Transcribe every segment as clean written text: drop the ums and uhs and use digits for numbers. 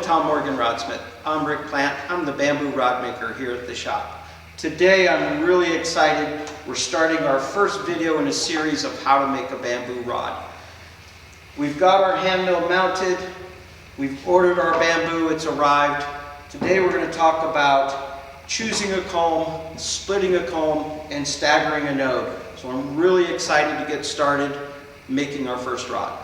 Tom Morgan Rodsmith. I'm Ric Plante. I'm the bamboo rod maker here at the shop. Today I'm really excited. We're starting our first video in a series of how to make a bamboo rod. We've got our hand mill mounted. We've ordered our bamboo. It's arrived. Today we're going to talk about choosing a culm, splitting a culm, and staggering a node. So I'm really excited to get started making our first rod.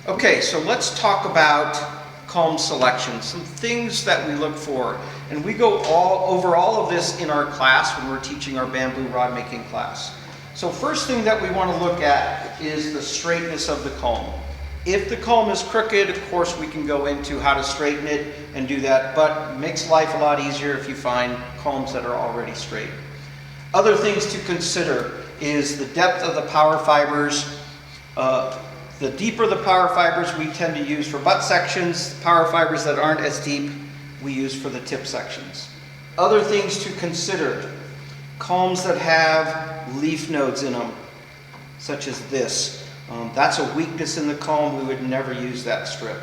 Okay, so let's talk about culm selection, some things that we look for. And we go over all of this in our class when we're teaching our bamboo rod making class. So first thing that we want to look at is the straightness of the culm. If the culm is crooked, of course we can go into how to straighten it and do that, but it makes life a lot easier if you find culms that are already straight. Other things to consider is the depth of the power fibers. The deeper the power fibers we tend to use for butt sections. Power fibers that aren't as deep we use for the tip sections. Other things to consider: culms that have leaf nodes in them, such as this. That's a weakness in the culm. We would never use that strip.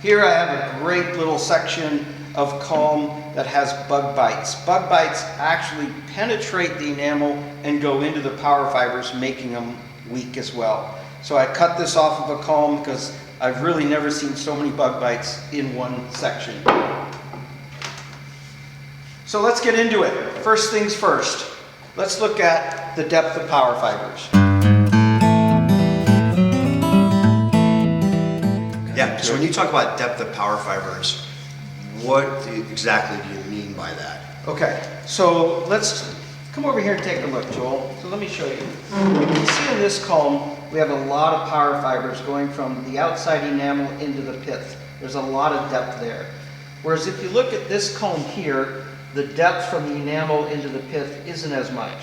Here I have a great little section of culm that has bug bites. Bug bites actually penetrate the enamel and go into the power fibers, making them weak as well. So I cut this off of a culm because I've really never seen so many bug bites in one section. So let's get into it. First things first, let's look at the depth of power fibers. Yeah, so when you talk about depth of power fibers, what exactly do you mean by that? Okay, so let's come over here and take a look, Joel. So let me show you. You can see in this culm, we have a lot of power fibers going from the outside enamel into the pith. There's a lot of depth there. Whereas if you look at this culm here, the depth from the enamel into the pith isn't as much.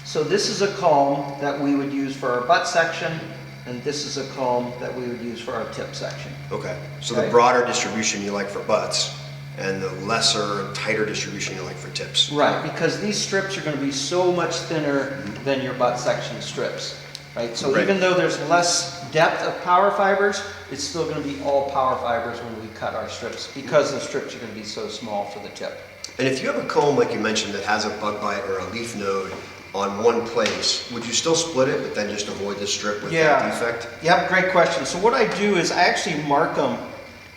So this is a culm that we would use for our butt section, and this is a culm that we would use for our tip section. Okay, so the broader distribution you like for butts, and the lesser, tighter distribution you like for tips. Right, because these strips are going to be so much thinner than your butt section strips. Right? So even though there's less depth of power fibers, it's still going to be all power fibers when we cut our strips, because the strips are going to be so small for the tip. And if you have a culm, like you mentioned, that has a bug bite or a leaf node on one place, would you still split it, but then just avoid the strip with that defect? Yep, great question. So what I do is I actually mark them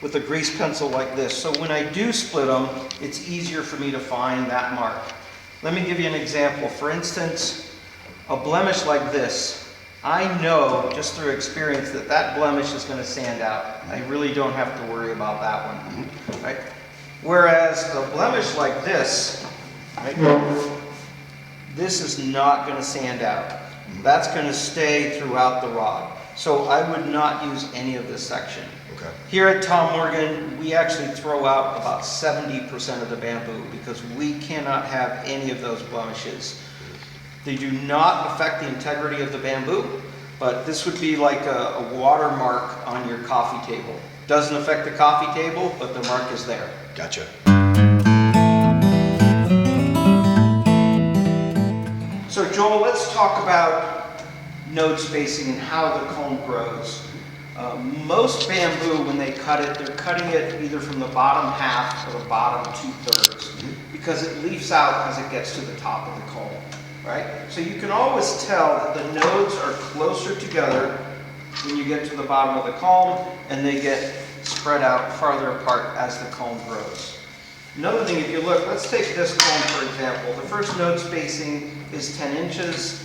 with a grease pencil like this. So when I do split them, it's easier for me to find that mark. Let me give you an example. For instance, a blemish like this. I know just through experience that that blemish is going to sand out. I really don't have to worry about that one. Right? Whereas a blemish like this, right, this is not going to sand out. That's going to stay throughout the rod. So I would not use any of this section. Okay. Here at Tom Morgan, we actually throw out about 70% of the bamboo because we cannot have any of those blemishes. They do not affect the integrity of the bamboo, but this would be like a watermark on your coffee table. Doesn't affect the coffee table, but the mark is there. Gotcha. So Joel, let's talk about node spacing and how the culm grows. Most bamboo, when they cut it, they're cutting it either from the bottom half or the bottom 2/3 because it leaves out as it gets to the top of the culm. Right? So you can always tell that the nodes are closer together when you get to the bottom of the culm, and they get spread out farther apart as the culm grows. Another thing, if you look, let's take this culm for example. The first node spacing is 10 inches.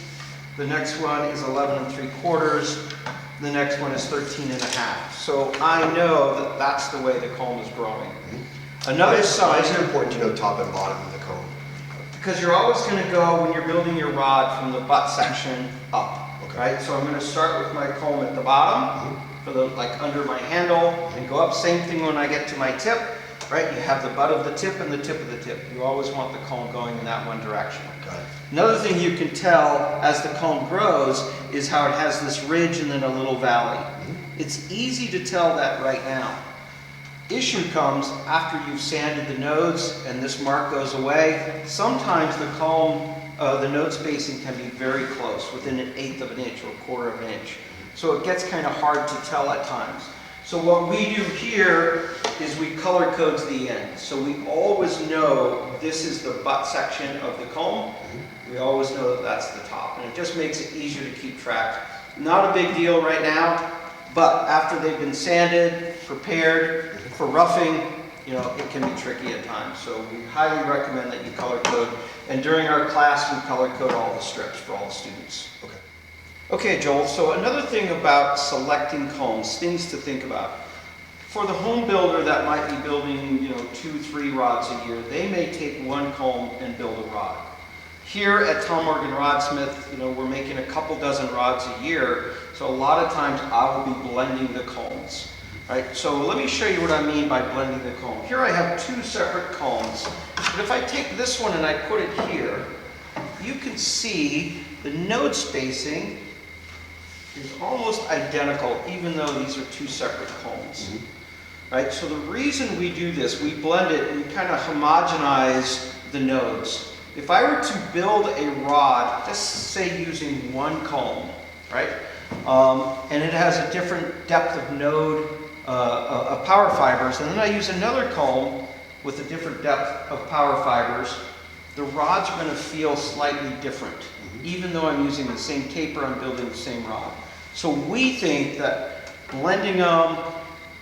The next one is 11 3/4. The next one is 13 1/2. So I know that that's the way the culm is growing. Another Why is it important to know top and bottom of the culm? Because you're always going to go, when you're building your rod, from the butt section up. Okay. Right? So I'm going to start with my culm at the bottom, for the under my handle, and go up. Same thing when I get to my tip. Right? You have the butt of the tip and the tip of the tip. You always want the culm going in that one direction. Got it. Another thing you can tell as the culm grows is how it has this ridge and then a little valley. It's easy to tell that right now. Issue comes after you've sanded the nodes and this mark goes away. Sometimes the culm, the node spacing can be very close, within 1/8 of an inch or 1/4 of an inch. So it gets kind of hard to tell at times. So what we do here is we color code the end. So we always know this is the butt section of the culm. We always know that that's the top. And it just makes it easier to keep track. Not a big deal right now, but after they've been sanded, prepared for roughing, you know, it can be tricky at times. So we highly recommend that you color code. And during our class, we color code all the strips for all the students. Okay. Okay, Joel, so another thing about selecting culms, things to think about. For the home builder that might be building, you know, 2-3 rods a year, they may take one culm and build a rod. Here at Morgan Rodsmiths, you know, we're making a couple dozen rods a year, so a lot of times I will be blending the culms. Right, so let me show you what I mean by blending the culm. Here I have 2 separate culms, but if I take this one and I put it here, you can see the node spacing is almost identical, even though these are 2 separate culms. Right, so the reason we do this, we blend it and we kind of homogenize the nodes. If I were to build a rod, just say using one culm, right, and it has a different depth of node of power fibers, and then I use another culm with a different depth of power fibers, the rods are going to feel slightly different. Even though I'm using the same taper, I'm building the same rod. So we think that blending them,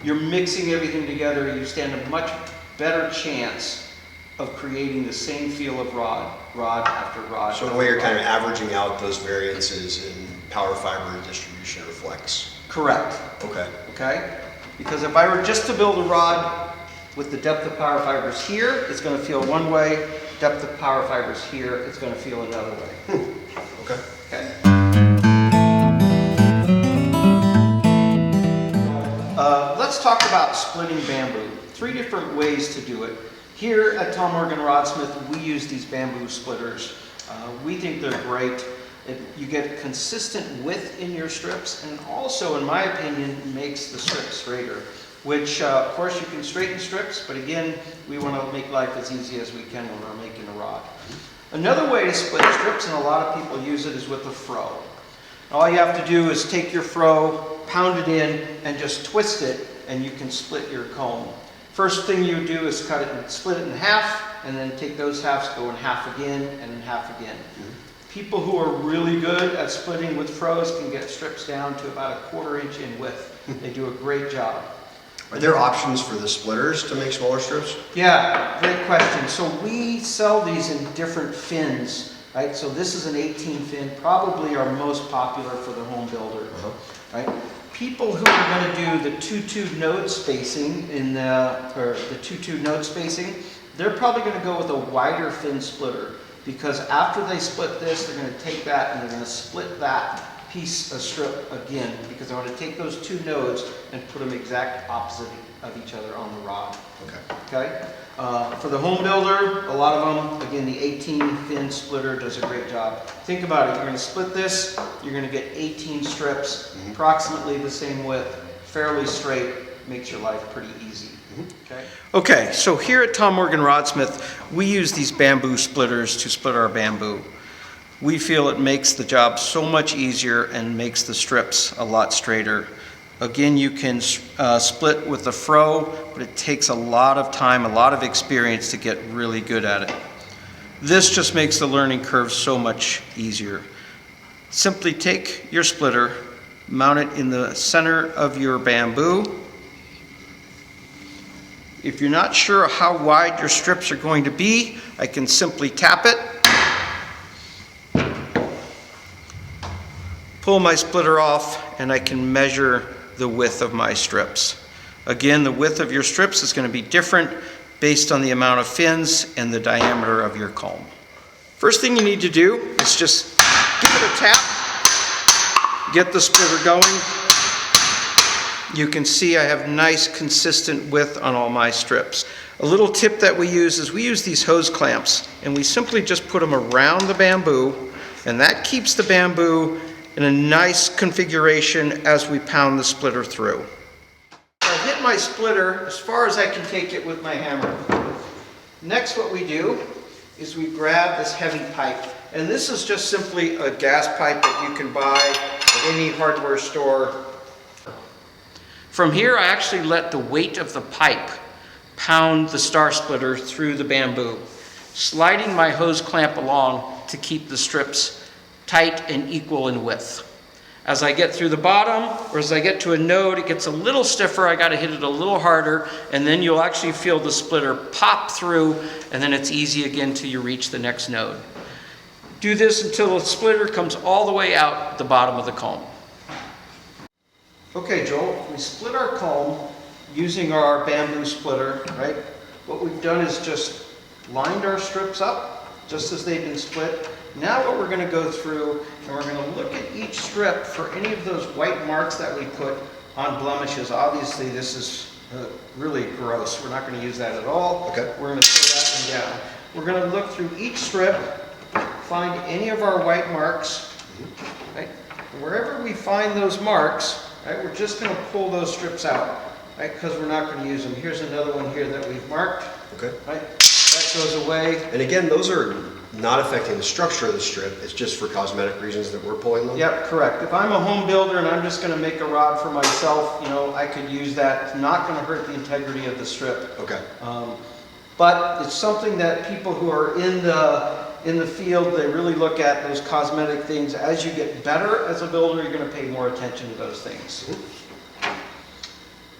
you're mixing everything together, you stand a much better chance of creating the same feel of rod after rod. So in a way you're kind of averaging out those variances in power fiber distribution or flex. Correct. Okay. Okay? Because if I were just to build a rod with the depth of power fibers here, it's going to feel one way. Depth of power fibers here, it's going to feel another way. Okay. Okay. Let's talk about splitting bamboo. 3 different ways to do it. Here at Morgan Rodsmiths, we use these bamboo splitters. We think they're great. You get consistent width in your strips, and also, in my opinion, makes the strips straighter. Which, of course, you can straighten strips, but again, we want to make life as easy as we can when we're making a rod. Another way to split strips, and a lot of people use it, is with a froe. All you have to do is take your froe, pound it in, and just twist it, and you can split your culm. First thing you do is cut it and split it in half, and then take those halves, go in half again, and in half again. People who are really good at splitting with froes can get strips down to about 1/4 inch in width. They do a great job. Are there options for the splitters to make smaller strips? Yeah, great question. So we sell these in different fins, right? So this is an 18 fin, probably our most popular for the home builder, right? People who are going to do the 2-2 node spacing the 2-2 node spacing, they're probably going to go with a wider fin splitter, because after they split this, they're going to take that and they're going to split that piece of strip again, because I want to take those 2 nodes and put them exact opposite of each other on the rod. Okay. For the home builder, a lot of them, again, the 18 fin splitter does a great job. Think about it. You're going to split this. You're going to get 18 strips, approximately the same width, fairly straight. Makes your life pretty easy. Okay. So here at Morgan Rodsmiths, we use these bamboo splitters to split our bamboo. We feel it makes the job so much easier and makes the strips a lot straighter. Again, you can split with the froe, but it takes a lot of time, a lot of experience to get really good at it. This just makes the learning curve so much easier. Simply take your splitter, mount it in the center of your bamboo. If you're not sure how wide your strips are going to be, I can simply tap it, pull my splitter off, and I can measure the width of my strips. Again, the width of your strips is going to be different based on the amount of fins and the diameter of your culm. First thing you need to do is just give it a tap, get the splitter going. You can see I have nice consistent width on all my strips. A little tip that we use is we use these hose clamps, and we simply just put them around the bamboo, and that keeps the bamboo in a nice configuration as we pound the splitter through. I hit my splitter as far as I can take it with my hammer. Next, what we do is we grab this heavy pipe, and this is just simply a gas pipe that you can buy any hardware store. From here, I actually let the weight of the pipe pound the star splitter through the bamboo, sliding my hose clamp along to keep the strips tight and equal in width. As I get through the bottom, or as I get to a node, it gets a little stiffer, I gotta hit it a little harder, and then you'll actually feel the splitter pop through, and then it's easy again till you reach the next node. Do this until the splitter comes all the way out the bottom of the culm. Okay, Joel, we split our culm using our bamboo splitter, right? What we've done is just lined our strips up, just as they've been split. Now what we're going to go through, and we're going to look at each strip for any of those white marks that we put on blemishes. Obviously this is really gross. We're not going to use that at all. Okay. We're going to throw that one down. We're going to look through each strip, find any of our white marks, right? Wherever we find those marks, right, we're just going to pull those strips out, right, because we're not going to use them. Here's another one here that we've marked. Okay. Right, that goes away. And again, those are not affecting the structure of the strip. It's just for cosmetic reasons that we're pulling them? Yep, correct. If I'm a home builder and I'm just going to make a rod for myself, you know, I could use that. It's not going to hurt the integrity of the strip. Okay. But it's something that people who are in the field, they really look at those cosmetic things. As you get better as a builder, you're going to pay more attention to those things.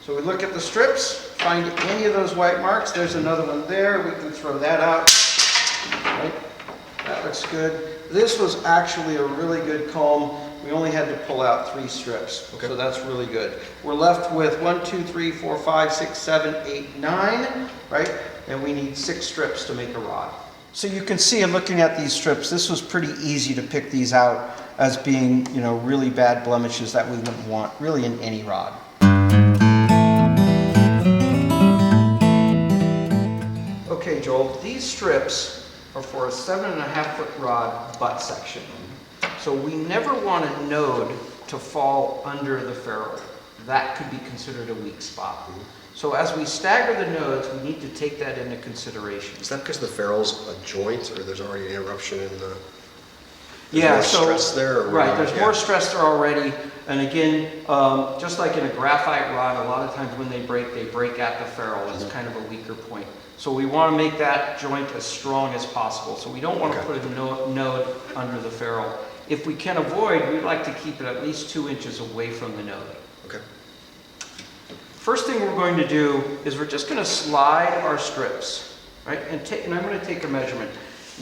So we look at the strips, find any of those white marks. There's another one there. We can throw that out. Right? That looks good. This was actually a really good culm. We only had to pull out 3 strips, okay. So that's really good. We're left with 1, 2, 3, 4, 5, 6, 7, 8, 9, right? And we need 6 strips to make a rod. So you can see in looking at these strips, this was pretty easy to pick these out as being, you know, really bad blemishes that we wouldn't want really in any rod. Okay, Joel, these strips are for a 7.5 foot rod butt section. So we never want a node to fall under the ferrule. That could be considered a weak spot. So as we stagger the nodes, we need to take that into consideration. Is that because the ferrule's a joint, or there's already an interruption in the... Yeah, more so stress there? Or right, there's more stress there already. And again, just like in a graphite rod, a lot of times when they break at the ferrule. It's kind of a weaker point. So we want to make that joint as strong as possible. So we don't want to put a node under the ferrule. If we can avoid, we'd like to keep it at least 2 inches away from the node. Okay. First thing we're going to do is we're just going to slide our strips, right? And I'm going to take a measurement.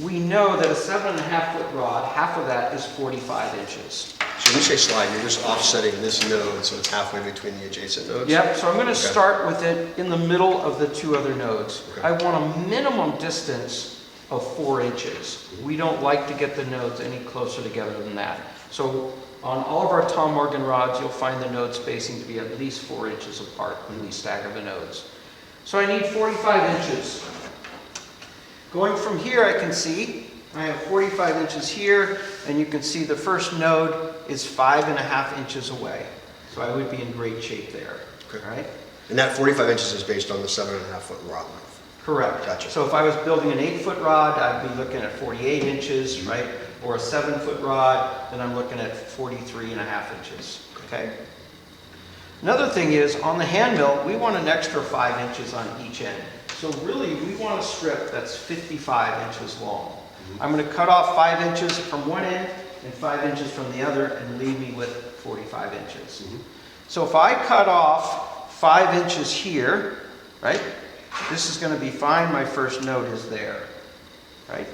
We know that a 7.5 foot rod, half of that is 45 inches. So when you say slide, you're just offsetting this node so it's halfway between the adjacent nodes? Yep, so I'm going to start with it in the middle of the 2 other nodes. Okay. I want a minimum distance of 4 inches. We don't like to get the nodes any closer together than that. So on all of our Tom Morgan rods, you'll find the node spacing to be at least 4 inches apart when we stagger the nodes. So I need 45 inches. Going from here, I can see I have 45 inches here, and you can see the first node is 5.5 inches away. So I would be in great shape there. Okay. Right? And that 45 inches is based on the 7.5 foot rod length? Correct. Gotcha. So if I was building an 8 foot rod, I'd be looking at 48 inches, right? Or a 7 foot rod, then I'm looking at 43.5 inches. Okay? Another thing is, on the hand mill, we want an extra 5 inches on each end. So really, we want a strip that's 55 inches long. I'm going to cut off 5 inches from one end and 5 inches from the other and leave me with 45 inches. So if I cut off 5 inches here, right, this is going to be fine. My first node is there, right?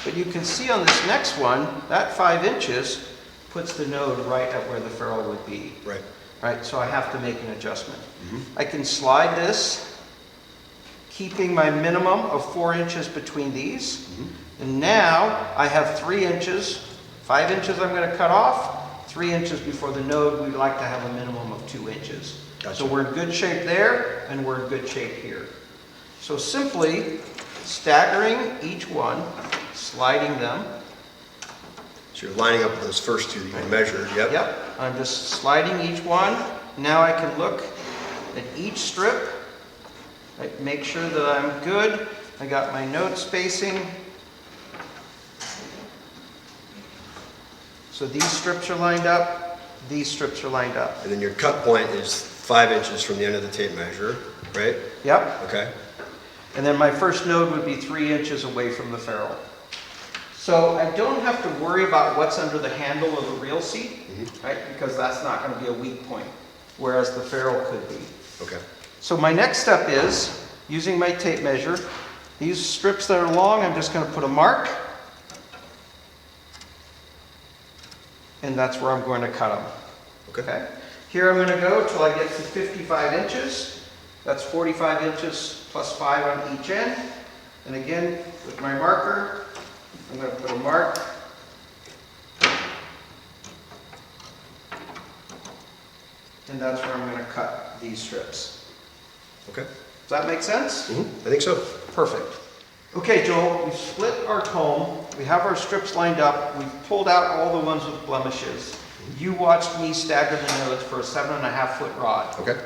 But you can see on this next one, that 5 inches puts the node right at where the ferrule would be. Right. Right, so I have to make an adjustment. I can slide this, keeping my minimum of 4 inches between these. And now I have 3 inches, 5 inches I'm going to cut off, 3 inches before the node. We'd like to have a minimum of 2 inches. Gotcha. So we're in good shape there, and we're in good shape here. So simply staggering each one, sliding them. So you're lining up those first 2 that you measured, yep. Yep, I'm just sliding each one. Now I can look at each strip, right, make sure that I'm good. I got my node spacing. So these strips are lined up, these strips are lined up. And then your cut point is 5 inches from the end of the tape measure, right? Yep. Okay. And then my first node would be 3 inches away from the ferrule. So I don't have to worry about what's under the handle of the reel seat, right? Because that's not going to be a weak point, whereas the ferrule could be. Okay. So my next step is, using my tape measure, these strips that are long, I'm just going to put a mark. And that's where I'm going to cut them. Okay. Here I'm going to go till I get to 55 inches. That's 45 inches plus 5 on each end. And again, with my marker, I'm going to put a mark. And that's where I'm going to cut these strips. Okay. Does that make sense? I think so. Perfect. Okay, Joel, we've split our comb. We have our strips lined up. We've pulled out all the ones with blemishes. You watched me stagger the nodes for a 7.5 foot rod. Okay.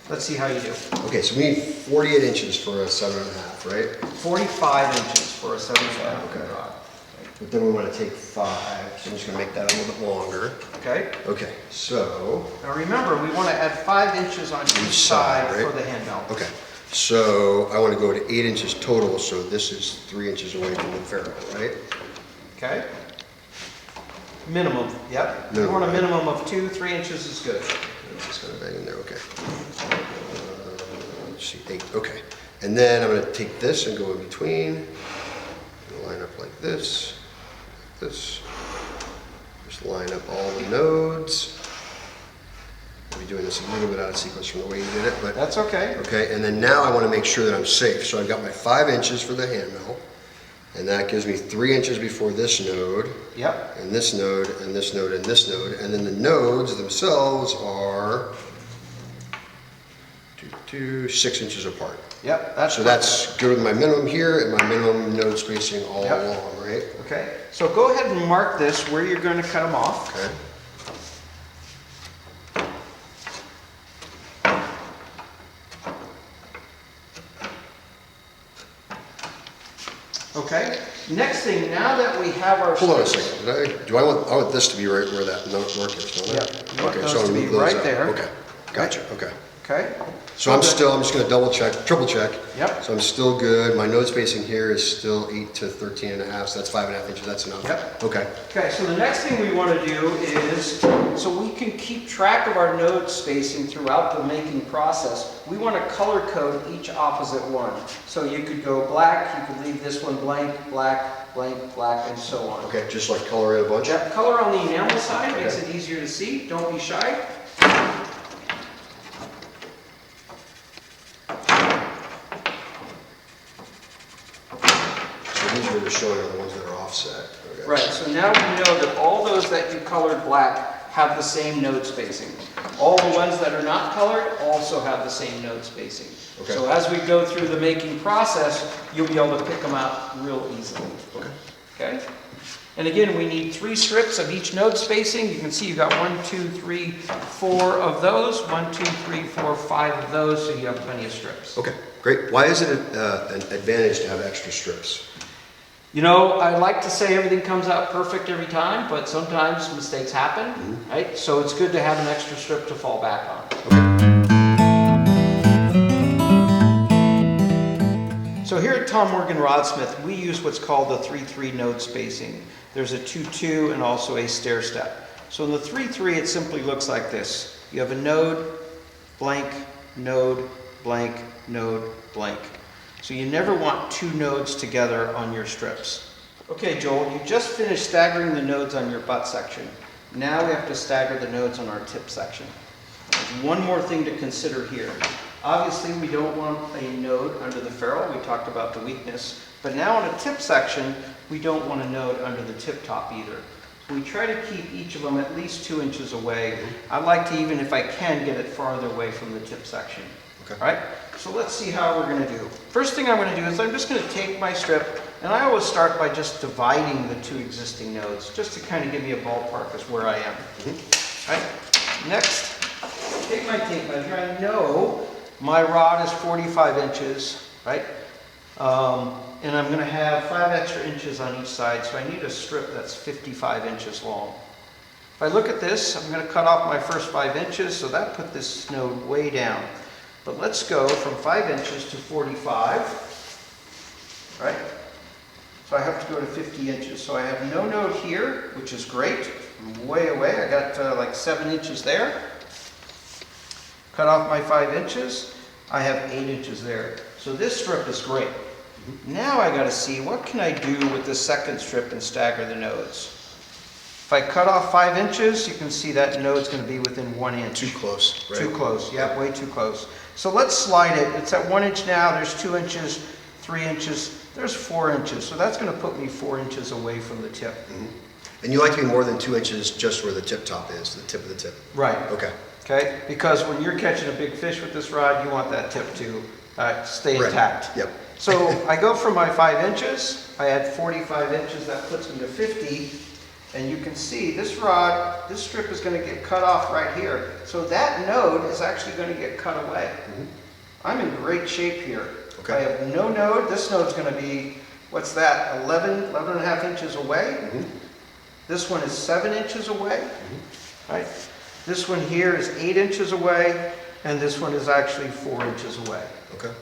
Let's see how you do. Okay, so we need 48 inches for a 7.5, right? 45 inches for a 7.5 foot Okay. rod. But then we want to take 5, so I'm just going to make that a little bit longer. Okay? Okay, so... Now remember, we want to add 5 inches on each side right? for the hand mount. Okay, so I want to go to 8 inches total, so this is 3 inches away from the ferrule, right? Okay? Minimum, yep. Minimum, You want a right? minimum of 2-3 inches is good. Just kind of bang in there, okay. Let's see, 8, okay. And then I'm going to take this and go in between, and line up like this, this. Just line up all the nodes. I'll be doing this a little bit out of sequence from the way you did it, but That's okay. okay. And then now I want to make sure that I'm safe. So I've got my 5 inches for the hand mill, and that gives me 3 inches before this node, Yep. and this node, and this node, and this node, and then the nodes themselves are 6 inches apart. Yep. That's So that's good with my minimum here and my minimum node spacing all Yep. along, right? okay. So go ahead and mark this where you're going to cut them off. Okay. Okay. Next thing, now that we have our Hold on a strips- second. I want this to be right where that note mark is, don't I? Yep. You want Okay, those so I'm to gonna be move those right up. there. Okay, gotcha, okay. Okay. So I'm Good. just gonna double check, triple check. Yep. So I'm still good. My node spacing here is still 8 to 13 and a half, so that's 5.5 inches, that's enough. Yep. Okay, Okay, so the next thing we want to do is, so we can keep track of our node spacing throughout the making process, we want to color code each opposite one. So you could go black, you could leave this one blank, black, blank, black, and so on. okay, just like color it a bunch? That color on the enamel side makes Okay. it easier to see. Don't be shy. So these are just showing are the ones that are offset. Okay. Right, so now we know that all those that you colored black have the same node spacing. All the ones that are not colored also have the same node spacing. Okay. So as we go through the making process, you'll be able to pick them out real easily. Okay. Okay? And again, we need 3 strips of each node spacing. You can see you've got 1, 2, 3, 4 of those. 1, 2, 3, 4, 5 of those, so you have plenty of strips. Okay, great. Why is it an advantage to have extra strips? You know, I like to say everything comes out perfect every time, but sometimes mistakes happen, right? So it's good to have an extra strip to fall back on. So here at Morgan Rodsmiths, we use what's called the 3-3 node spacing. There's a 2-2 and also a stair step. So in the 3-3, it simply looks like this. You have a node, blank, node, blank, node, blank. So you never want 2 nodes together on your strips. Okay, Joel, you just finished staggering the nodes on your butt section. Now we have to stagger the nodes on our tip section. There's one more thing to consider here. Obviously, we don't want a node under the ferrule. We talked about the weakness. But now on a tip section, we don't want a node under the tip top either. So we try to keep each of them at least 2 inches away. I like to, even if I can, get it farther away from the tip section. Okay. All right? So let's see how we're going to do. First thing I'm going to do is I'm just going to take my strip, and I always start by just dividing the 2 existing nodes, just to kind of give me a ballpark as where I am. All right? Next, take my tape measure. I know my rod is 45 inches, right? And I'm going to have 5 extra inches on each side, so I need a strip that's 55 inches long. If I look at this, I'm going to cut off my first 5 inches, so that put this node way down. But let's go from 5 inches to 45, right? So I have to go to 50 inches. So I have no node here, which is great. I'm way away. I got like 7 inches there. Cut off my 5 inches. I have 8 inches there. So this strip is great. Now I got to see what can I do with the second strip and stagger the nodes. If I cut off 5 inches, you can see that node's going to be within 1 inch. Too close, right? Too close, yeah, way too close. So let's slide it. It's at 1 inch now. There's 2 inches, 3 inches. There's 4 inches. So that's going to put me 4 inches away from the tip. And you like to be more than 2 inches just where the tip top is, the tip of the tip. Right. Okay. Okay, because when you're catching a big fish with this rod, you want that tip to stay intact. Yep. So I go from my 5 inches, I add 45 inches, that puts me to 50. And you can see this rod, this strip is going to get cut off right here. So that node is actually going to get cut away. I'm in great shape here. Okay. I have no node. This node's going to be, what's that, 11 and a half inches away. This one is 7 inches away. Right? This one here is 8 inches away, and this one is actually 4 inches away. Okay.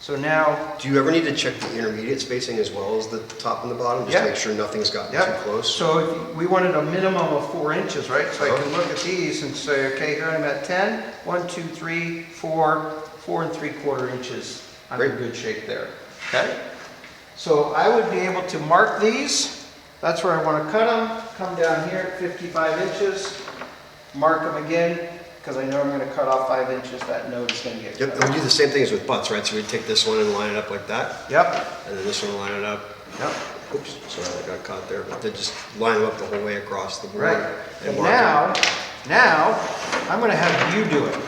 So now... Do you ever need to check the intermediate spacing as well as the top and the bottom, just to make sure nothing's gotten too close? So if we wanted a minimum of 4 inches, right? So I can look at these and say, okay, here I'm at 10, 1, 2, 3, 4, 4 3/4 inches. I'm in good shape there, okay? So I would be able to mark these. That's where I want to cut them. Come down here at 55 inches, mark them again, because I know I'm going to cut off 5 inches, that node is going to get cut And we do the same thing as with butts, right? So we take this one and line it up like that. Yep. And then this one line it up. Yep. Oops, sorry, I got caught there. But they just line them up the whole way across the board. Right. And And mark now, I'm going to have you do it. them.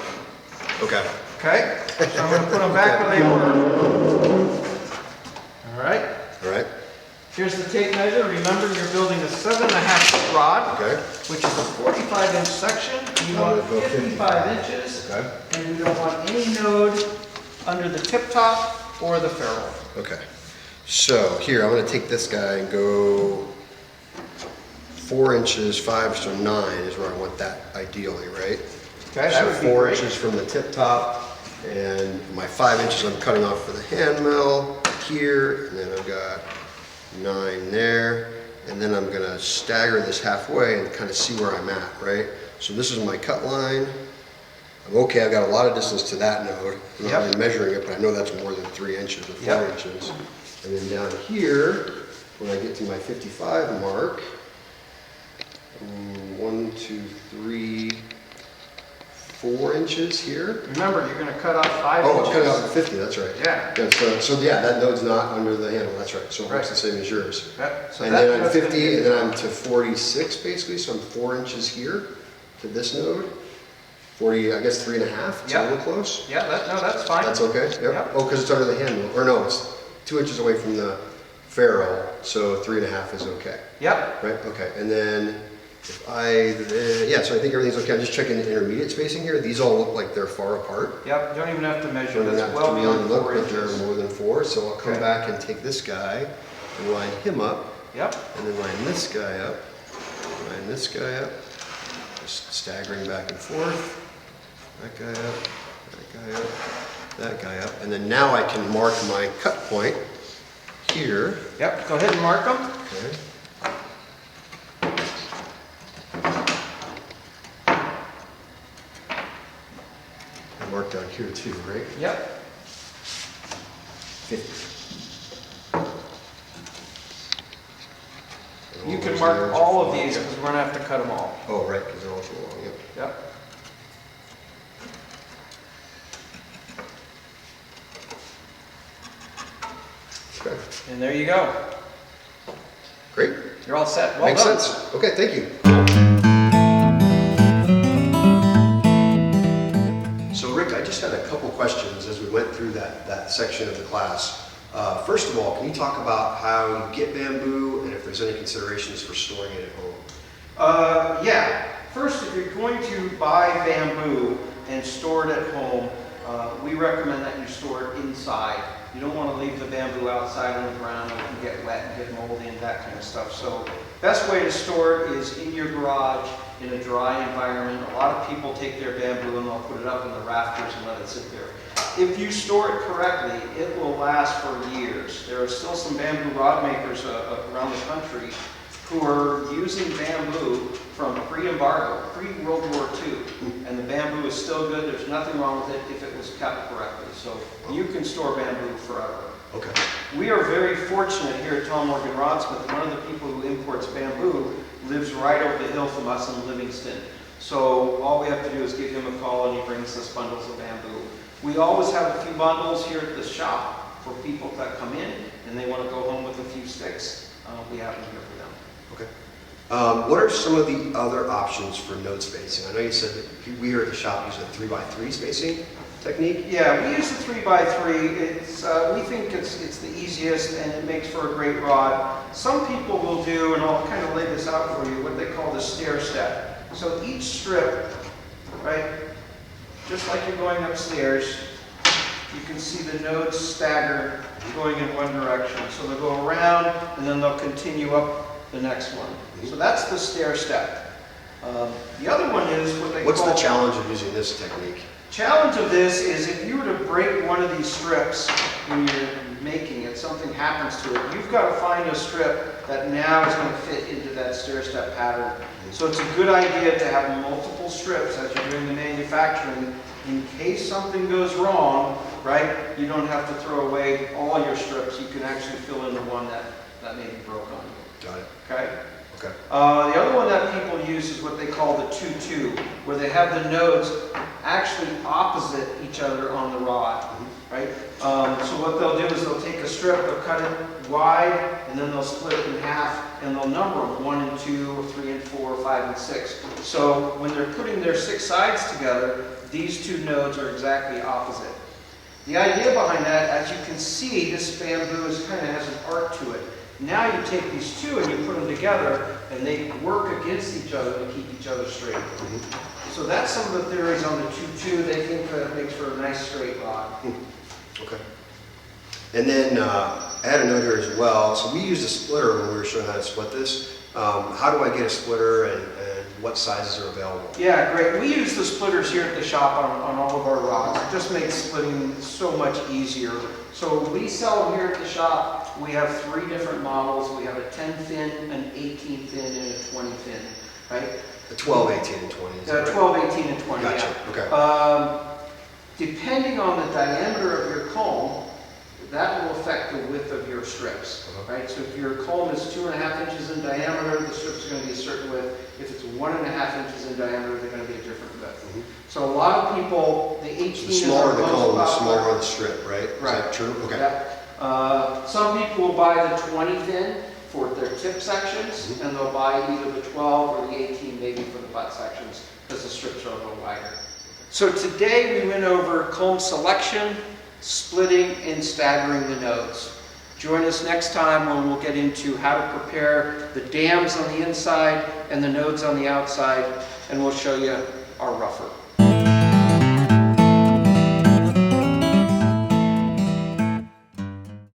Okay. Okay? So I'm going to put them back where they were. All right? All right. Here's the tape measure. Remember, you're building a 7.5 foot rod, Okay. which is a 45 inch section. You I'm want gonna go 55 inches, Okay. and you don't want any node under the tip top or the ferrule. Okay. So here, I'm going to take this guy and go 4 inches, 5, so 9 is where I want that ideally, right? Okay, that So would be 4 great. inches from the tip top, and my 5 inches I'm cutting off for the hand mill here, and then I've got 9 there, and then I'm going to stagger this halfway and kind of see where I'm at, right? So this is my cut line. I'm okay, I've got a lot of distance to that node. I'm not really measuring it, but I know that's more than 3 inches or 4 inches. And then down here, when I get to my 55 mark, 1, 2, 3, 4 inches here. Remember, you're going to cut off 5 inches. Oh, I'm cutting off at 50, that's right. Yeah. So yeah, that node's not under the handle, that's right. So it looks the same as yours. Yep. So And that then I'm node's gonna 50, get and then cut I'm to 46 basically, so I'm 4 inches here to this node. 40, I guess 3.5, it's a little close. Yeah, that's fine. That's okay, yep. Yep. Oh, because it's under the handle, or no, it's 2 inches away from the ferrule, so 3.5 is okay. Yep. Right, okay, and then if yeah, so I think everything's okay. I'm just checking the intermediate spacing here. These all look like they're far apart. Yep, don't even have to measure. Don't That's have well to really beyond look, 4 but they're inches. more than 4, so I'll come Okay. back and take this guy and line him up, Yep. and then line this guy up, line this guy up, just staggering back and forth, that guy up, that guy up, that guy up, and then now I can mark my cut point here. Yep, go ahead and mark them. Okay. And mark down here too, right? Yep. 50. You can mark all of these because we're going to have to cut them all. Oh, right, because they're all so long, yep. Yep. Okay, And there you go. great. You're all set. Well Makes done. sense. Okay, thank you. So Rick, I just had a couple questions as we went through that section of the class. First of all, can you talk about how you get bamboo and if there's any considerations for storing it at home? Yeah. First, if you're going to buy bamboo and store it at home, we recommend that you store it inside. You don't want to leave the bamboo outside on the ground. It can get wet and get moldy and that kind of stuff. So best way to store it is in your garage in a dry environment. A lot of people take their bamboo and they'll put it up in the rafters and let it sit there. If you store it correctly, it will last for years. There are still some bamboo rod makers around the country who are using bamboo from pre-embargo, pre-World War II, and the bamboo is still good. There's nothing wrong with it if it was kept correctly. So you can store bamboo forever. Okay. We are very fortunate here at Morgan Rodsmiths. One of the people who imports bamboo lives right over the hill from us in Livingston. So all we have to do is give him a call and he brings us bundles of bamboo. We always have a few bundles here at the shop for people that come in and they want to go home with a few sticks. We have them here for them. Okay. What are some of the other options for node spacing? I know you said that we here at the shop use a 3x3 spacing technique. Yeah, we use the 3x3. It's we think it's the easiest and it makes for a great rod. Some people will do, and I'll kind of lay this out for you, what they call the stair step. So each strip, right, just like you're going upstairs, you can see the nodes stagger going in one direction. So they'll go around and then they'll continue up the next one. So that's the stair step. The other one is what they What's call... the challenge of using this technique? Challenge of this is if you were to break one of these strips when you're making it, something happens to it, you've got to find a strip that now is going to fit into that stair step pattern. So it's a good idea to have multiple strips as you're doing the manufacturing in case something goes wrong, right? You don't have to throw away all your strips. You can actually fill in the one that maybe broke on you. Got it. Okay? Okay. The other one that people use is what they call the 2-2, where they have the nodes actually opposite each other on the rod, right? So what they'll do is they'll take a strip, they'll cut it wide, and then they'll split it in half, and they'll number them 1 and 2, or 3 and 4, 5 and 6. So when they're putting their 6 sides together, these two nodes are exactly opposite. The idea behind that, as you can see, this bamboo kind of has an arc to it. Now you take these two and you put them together and they work against each other to keep each other straight. So that's some of the theories on the 2-2. They think that it makes for a nice straight rod. Okay. And then I had a note here as well. So we used a splitter when we were showing how to split this. How do I get a splitter and what sizes are available? Yeah, great. We use the splitters here at the shop on all of our rods. It just makes splitting so much easier. So we sell them here at the shop. We have 3 different models. We have a 10 fin, an 18 fin, and a 20 fin, right? A 12, 18, and 20. 12, 18, and 20, Gotcha. yeah. Okay. Depending on the diameter of your culm, that will affect the width of your strips, right? So if your culm is 2.5 inches in diameter, the strips are going to be a certain width. If it's 1.5 inches in diameter, they're going to be a different width. So a lot of people, the 18 The smaller the culm, the smaller the strip, right? Right. Is that true? Okay. Yeah. Some people will buy the 20 fin for their tip sections, and they'll buy either the 12 or the 18 maybe for the butt sections, because the strips are a little wider. So today we went over Culm Selection, splitting and staggering the nodes. Join us next time when we'll get into how to prepare the dams on the inside and the nodes on the outside, and we'll show you our rougher.